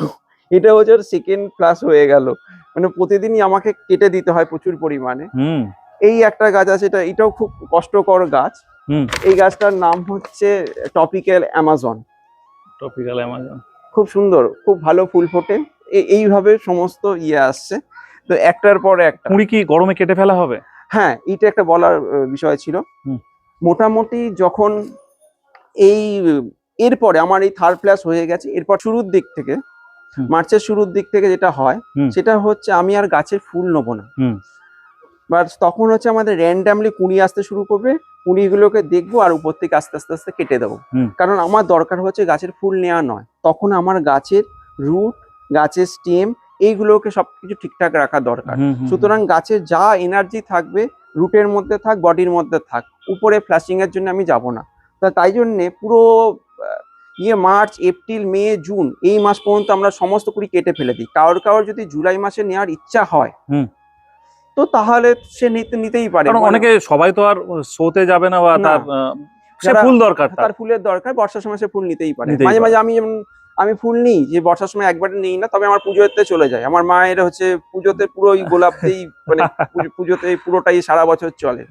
এটা হচ্ছে সেকেন্ড ক্লাস হয়ে গেল। মানে প্রতিদিনই আমাকে কেটে দিতে হয় প্রচুর পরিমাণে। এই একটা গাছ আছে, এটাও খুব কষ্টকর গাছ। এই গাছটার নাম হচ্ছে টপিক্যাল অ্যামাজন। খুব সুন্দর, খুব ভালো ফুল ফোটে, এইভাবে সমস্ত আসছে। তো একটার পর একটা। কুঁড়ি কি গরমে কেটে ফেলা হবে? হ্যাঁ, এটা একটা বলার বিষয় ছিল। মোটামুটি যখন এরপরে আমার এই 3rd ক্লাস হয়ে গেছে, এরপর শুরুর দিক থেকে মার্চের শুরুর দিক থেকে যেটা হয় সেটা হচ্ছে আমি আর গাছের ফুল নেবো না, বাট তখন হচ্ছে আমাদের র্যান্ডামলি কুঁড়ি আসতে শুরু করবে, কুঁড়িগুলোকে দেখবো আর উপর থেকে আস্তে আস্তে আস্তে কেটে দেবো। কারণ আমার দরকার হচ্ছে গাছের ফুল নেওয়া নয়, তখন আমার গাছের রুট, গাছের স্টেম, এইগুলোকে সবকিছু ঠিকঠাক রাখা দরকার। সুতরাং গাছের যা এনার্জি থাকবে রুটের মধ্যে থাক, বডির মধ্যে থাক, উপরে ফ্ল্যাশিং এর জন্য আমি যাব না। তাই জন্যে পুরো মার্চ, এপ্রিল, মে, জুন এই মাস পর্যন্ত আমরা সমস্ত কুড়ি কেটে ফেলে দিই। কারোর যদি জুলাই মাসে নেওয়ার ইচ্ছা হয় তো তাহলে সে নিতেই পারে। অনেকে সবাই তো আর শোতে যাবে না, বা তার ফুল দরকার, তার ফুলের দরকার, বর্ষার সময় সে ফুল নিতেই পারে। মাঝে মাঝে আমি ফুল নিই, যে বর্ষার সময় একবারে নিই না, তবে আমার পুজোতে চলে যায়। আমার মায়ের হচ্ছে পুজোতে পুরো ওই গোলাপ দিয়েই, মানে পুজোতে পুরোটাই সারা বছর চলে।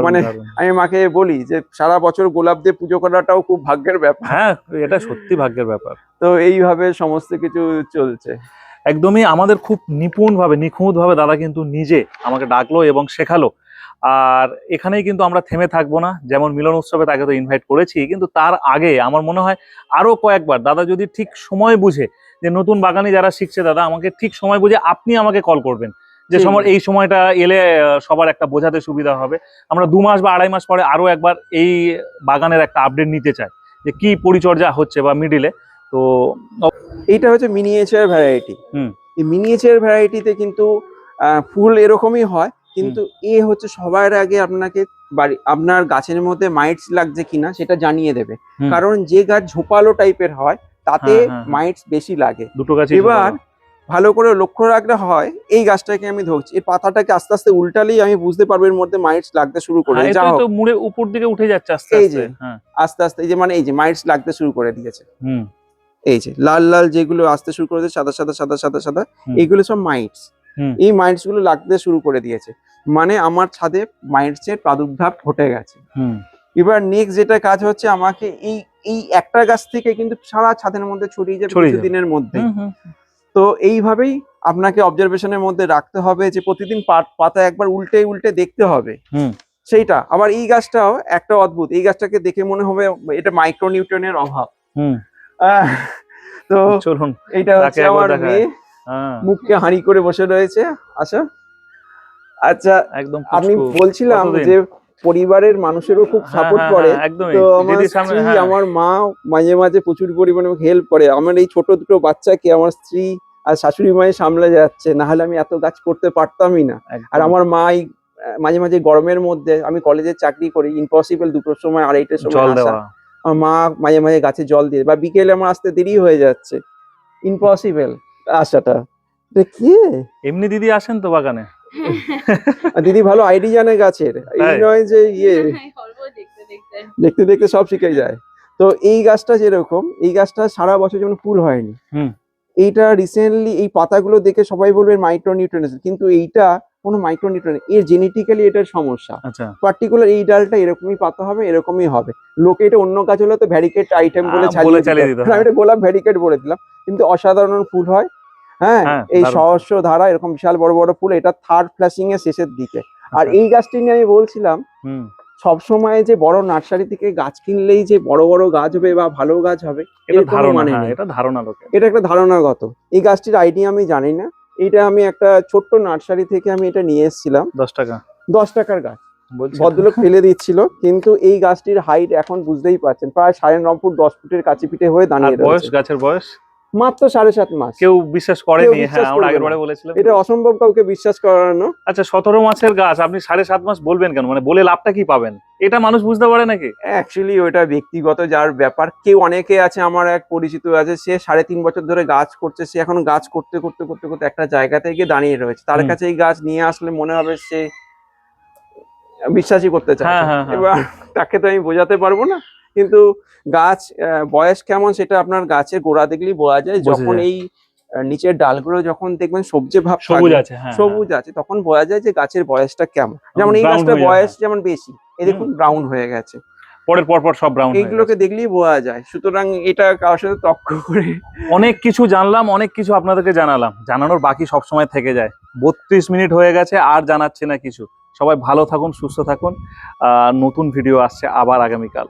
মানে আমি মাকে বলি যে সারা বছর গোলাপ দিয়ে পুজো করাটাও খুব ভাগ্যের ব্যাপার। হ্যাঁ, এটা সত্যি ভাগ্যের ব্যাপার। তো এইভাবে সমস্ত কিছু চলছে। একদমই আমাদের খুব নিখুঁত ভাবে দাদা কিন্তু নিজে আমাকে ডাকলো এবং শেখালো। আর এখানেই কিন্তু আমরা থেমে থাকবো না, যেমন মিলন উৎসবে তাকে তো ইনভাইট করেছি, কিন্তু তার আগে আমার মনে হয় আরো কয়েকবার দাদা যদি ঠিক সময় বুঝে, যে নতুন বাগানি যারা শিখছে দাদা আমাকে ঠিক সময় বুঝে আপনি আমাকে কল করবেন, যে সময় এই সময়টা এলে সবার একটা বোঝাতে সুবিধা হবে। আমরা 2 মাস বা 2.5 মাস পরে আরো একবার এই বাগানের একটা আপডেট নিতে চাই, যে কি পরিচর্যা হচ্ছে বা মিডিলে। তো এইটা হচ্ছে মিনিয়েচার ভ্যারাইটি। এই মিনিয়েচার ভ্যারাইটিতে কিন্তু ফুল এরকমই হয়, কিন্তু হচ্ছে সবার আগে আপনাকে আপনার গাছের মধ্যে মাইটস লাগছে কিনা সেটা জানিয়ে দেবে। কারণ যে গাছ ঝোপালো টাইপের হয় তাতে মাইটস বেশি লাগে। দুটো গাছ। এবার ভালো করে লক্ষ্য রাখলে হয় এই গাছটাকে আমি ধরছি, এই পাতাটাকে আস্তে আস্তে উল্টালেই আমি বুঝতে পারবো এর মধ্যে মাইটস লাগতে শুরু করে হ্যাঁ, যা এটাই হোক তো মুড়ে উপর দিকে উঠে যাচ্ছে আস্তে এই আস্তে। যে হ্যাঁ, আস্তে আস্তে এই যে মানে এই যে মাইটস লাগতে শুরু করে দিয়েছে, হুম এই যে লাল লাল যেগুলো আসতে শুরু করে দিয়েছে, সাদা সাদা সাদা সাদা সাদা, হুম। এইগুলো সব মাইটস। হুম। এই মাইটস গুলো লাগতে শুরু করে দিয়েছে, মানে আমার ছাদে মাইটস এর প্রাদুর্ভাব ঘটে গেছে। হুম। এবার নেক্সট যেটা কাজ হচ্ছে, আমাকে এই এই একটা গাছ থেকে কিন্তু সারা ছাদের মধ্যে ছড়িয়ে যাবে ছড়িয়ে কিছু যাবে। দিনের মধ্যে। হুম, হুম। তো এইভাবেই আপনাকে অবজারভেশনের মধ্যে রাখতে হবে যে প্রতিদিন পাতা একবার উল্টে উল্টে দেখতে হবে। হুম। সেইটা আবার এই গাছটাও একটা অদ্ভুত, এই গাছটাকে দেখে মনে হবে এটা মাইক্রোনিউট্রনের অভাব। হুম। আহ, তো চলুন এইটা তাকে হচ্ছে একবার আমার দেখায়। মেয়ে, হ্যাঁ, মুখকে হাঁড়ি করে বসে রয়েছে। আচ্ছা আচ্ছা, একদম আমি পুচকু। বলছিলাম কতদিন? যে পরিবারের মানুষেরও খুব হ্যাঁ, সাপোর্ট হ্যাঁ, করে। হ্যাঁ, একদমই। তো আমার দিদির সামনে, স্ত্রী, হ্যাঁ। আমার মা মাঝে মাঝে প্রচুর পরিমাণে হেল্প করে। আমার এই ছোট দুটো বাচ্চাকে আমার স্ত্রী আর শাশুড়ি মাই সামলে যাচ্ছে, না হলে আমি এত কাজ করতে পারতামই না। আর একদম। আমার মাই মাঝে মাঝে গরমের মধ্যে, আমি কলেজে চাকরি করি, ইম্পসিবল 2টোর সময় 2:30টার সময় জল আসা, দেওয়া। আমার মা মাঝে মাঝে গাছে জল দিয়ে, বা বিকেলে আমার আসতে দেরি হয়ে যাচ্ছে, ইম্পসিবল আসাটা। এটা কি এমনি দিদি আসেন তো বাগানে? আর দিদি ভালো আইডি জানে গাছের, এই তাই? নয় যে ইয়ে অল্প দেখতে দেখতে দেখতে দেখতে সব শিখে যায়। তো এই গাছটা যেরকম, এই গাছটা সারা বছর যেমন ফুল হয়নি, হুম। এইটা রিসেন্টলি এই পাতাগুলো দেখে সবাই বলবে মাইক্রোনিউট্রিয়েন্ট, কিন্তু এইটা কোনো মাইক্রোনিউট্রিয়েন্ট, এর জেনেটিক্যালি এটার সমস্যা। আচ্ছা। পার্টিকুলার এই ডালটা এরকমই পাতা হবে, এরকমই হবে। লোকে এটা অন্য গাছ হলে তো ভ্যারিকেট আইটেম বলে বলে চালিয়ে চালিয়ে দিত, দিত, আমি হ্যাঁ। এটা গোলাপ ভ্যারিকেট বলে দিলাম। কিন্তু অসাধারণ ফুল হয়, হ্যাঁ। হ্যাঁ, এই দারুণ। সহস্র ধারা এরকম বিশাল বড় বড় ফুল, এটা থার্ড ফ্লাশিং এর শেষের দিকে। আর আচ্ছা। এই গাছটি নিয়ে আমি বলছিলাম, হুম। সবসময় যে বড় নার্সারি থেকে গাছ কিনলেই যে বড় বড় গাছ হবে বা ভালো গাছ হবে, এটা এর কোনো ধারণা, মানে হ্যাঁ, নেই। এটা ধারণা লোকের। এটা একটা ধারণাগত। এই গাছটির আইডিয়া আমি জানি না, এটা আমি একটা ছোট্ট নার্সারি থেকে আমি এটা নিয়ে এসেছিলাম। 10 টাকা 10 টাকার গাছ, বলছি। ভদ্রলোক ফেলে দিচ্ছিল, কিন্তু এই গাছটির হাইট এখন বুঝতেই পারছেন প্রায় 9.5 ফুট, 10 ফুটের কাছে পিঠে হয়ে আর দাঁড়িয়ে বয়স, রয়েছে। গাছের বয়স? মাত্র 7.5 মাস। কেউ বিশ্বাস কেউ করেনি। বিশ্বাস হ্যাঁ, আমরা করবে আগের না, বারে বলেছিলাম। এটা অসম্ভব কাউকে বিশ্বাস করানো। আচ্ছা, 17 মাসের গাছ আপনি 7.5 মাস বলবেন কেন? মানে বলে লাভটা কি পাবেন? এটা মানুষ বুঝতে পারে নাকি? অ্যাকচুয়ালি ওটা ব্যক্তিগত যার ব্যাপার। কেউ অনেকে আছে, আমার এক পরিচিত আছে, সে 3.5 বছর ধরে গাছ করছে, সে এখন গাছ করতে করতে করতে করতে একটা জায়গাতে গিয়ে দাঁড়িয়ে রয়েছে। তার হুম। কাছে এই গাছ নিয়ে আসলে মনে হবে সে বিশ্বাসই করতে চায় হ্যাঁ, না। হ্যাঁ, হ্যাঁ। এবার তাকে তো আমি বোঝাতে পারবো না, কিন্তু গাছ বয়স কেমন সেটা আপনার গাছের গোড়া দেখলেই বোঝা যায়। বোঝা যখন যায়। এই নিচের ডালগুলো যখন দেখবেন সবজে ভাব সবুজ থাকবে, আছে, হ্যাঁ, সবুজ আছে, তখন বোঝা যায় যে গাছের বয়সটা কেমন। যেমন এই ব্রাউন গাছটার হয়ে যায়, বয়স হ্যাঁ। যেমন বেশি, এই দেখুন হুম। ব্রাউন হয়ে গেছে, পরের পর সব ব্রাউন হয়ে এইগুলোকে গেছে। দেখলেই বোঝা যায়। সুতরাং এটা কারোর সাথে তর্ক করে অনেক কিছু জানলাম, অনেক কিছু আপনাদেরকে জানালাম, জানানোর বাকি সব সময় থেকে যায়। 32 মিনিট হয়ে গেছে, আর জানাচ্ছি না কিছু। সবাই ভালো থাকুন, সুস্থ থাকুন। নতুন ভিডিও আসছে আবার আগামীকাল।